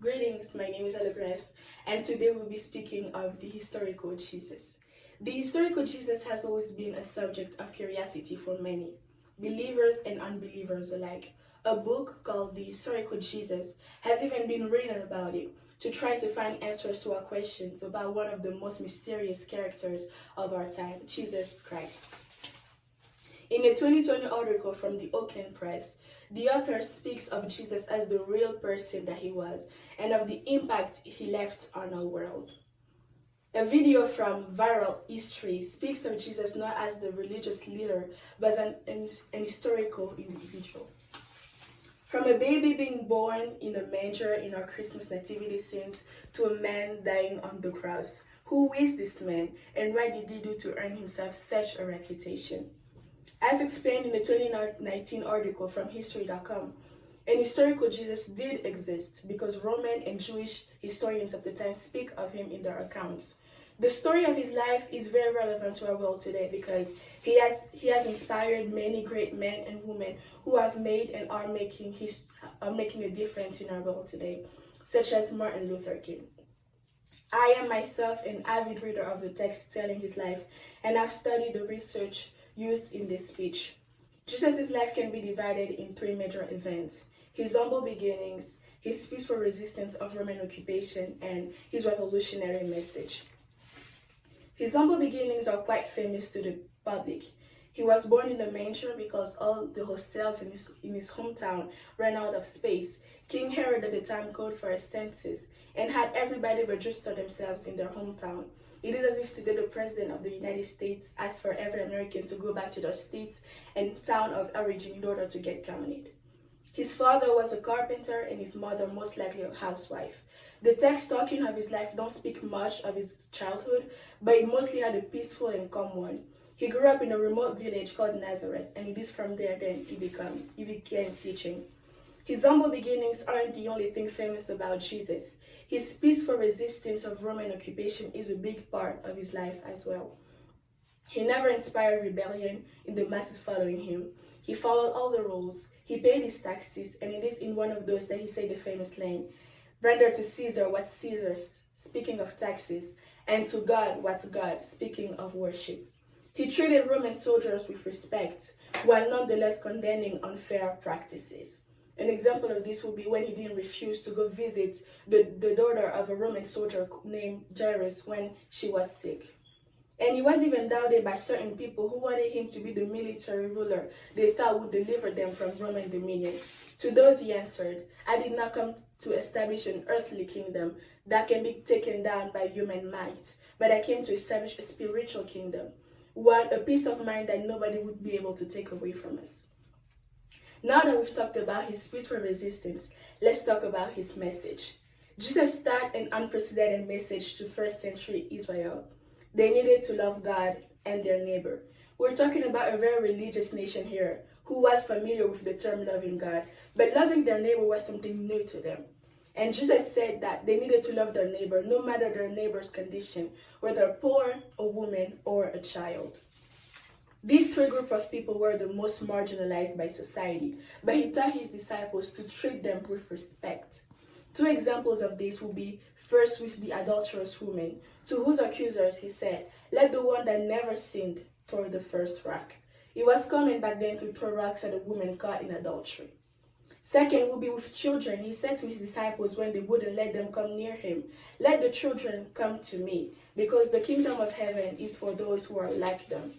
Greetings, my name is Allegres, and today we'll be speaking of the historical Jesus. The historical Jesus has always been a subject of curiosity for many, believers and unbelievers alike. A book called The Historical Jesus has even been written about it to try to find answers to our questions about one of the most mysterious characters of our time, Jesus Christ. In a 2020 article from the Oakland Press, the author speaks of Jesus as the real person that he was and of the impact he left on our world. A video from Viral History speaks of Jesus not as the religious leader, but as an historical individual. From a baby being born in a manger in our Christmas nativity scenes to a man dying on the cross, who is this man and what did he do to earn himself such a reputation? As explained in the 2019 article from History.com, an historical Jesus did exist because Roman and Jewish historians of the time speak of him in their accounts. The story of his life is very relevant to our world today because he has inspired many great men and women who have made and are making a difference in our world today, such as Martin Luther King. I am myself an avid reader of the text telling his life, and I've studied the research used in this speech. Jesus' life can be divided in three major events: his humble beginnings, his peaceful resistance of Roman occupation, and his revolutionary message. His humble beginnings are quite famous to the public. He was born in a manger because all the hostels in his hometown ran out of space. King Herod at the time called for a census and had everybody register themselves in their hometown. It is as if today the President of the United States asks for every American to go back to their states and town of origin in order to get counted. His father was a carpenter and his mother most likely a housewife. The text talking of his life don't speak much of his childhood, but it mostly had a peaceful and calm one. He grew up in a remote village called Nazareth, and it is from there then he began teaching. His humble beginnings aren't the only thing famous about Jesus. His peaceful resistance of Roman occupation is a big part of his life as well. He never inspired rebellion in the masses following him. He followed all the rules. He paid his taxes, and it is in one of those that he said the famous line, "Render to Caesar what's Caesar's," speaking of taxes, and to God what's God, speaking of worship. He treated Roman soldiers with respect, while nonetheless condemning unfair practices. An example of this would be when he didn't refuse to go visit the daughter of a Roman soldier named Jairus when she was sick. And he was even doubted by certain people who wanted him to be the military ruler they thought would deliver them from Roman dominion. To those he answered, "I did not come to establish an earthly kingdom that can be taken down by human might, but I came to establish a spiritual kingdom, a peace of mind that nobody would be able to take away from us." Now that we've talked about his peaceful resistance, let's talk about his message. Jesus started an unprecedented message to first century Israel. They needed to love God and their neighbor. We're talking about a very religious nation here who was familiar with the term loving God, but loving their neighbor was something new to them. And Jesus said that they needed to love their neighbor no matter their neighbor's condition, whether poor, a woman, or a child. These three groups of people were the most marginalized by society, but he taught his disciples to treat them with respect. Two examples of this will be first with the adulterous woman, to whose accusers he said, "Let the one that never sinned throw the first rock." It was common back then to throw rocks at a woman caught in adultery. Second will be with children. He said to his disciples when they wouldn't let them come near him, "Let the children come to me, because the kingdom of heaven is for those who are like them."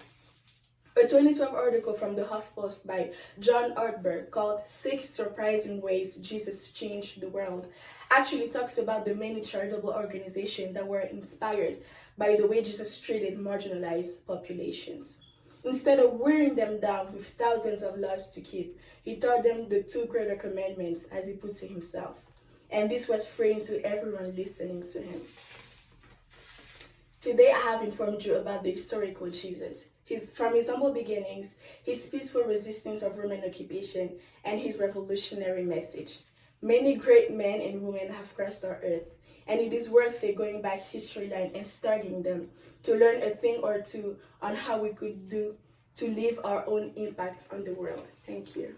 A 2012 article from the HuffPost by John Ortberg called 6 Surprising Ways Jesus Changed the World actually talks about the many charitable organizations that were inspired by the way Jesus treated marginalized populations. Instead of wearing them down with thousands of laws to keep, he taught them the 2 greater commandments, as he puts it himself. And this was freeing to everyone listening to him. Today I have informed you about the historical Jesus. From his humble beginnings, his peaceful resistance of Roman occupation, and his revolutionary message. Many great men and women have crossed our earth, and it is worth it going back history line and studying them to learn a thing or two on how we could do to leave our own impact on the world. Thank you.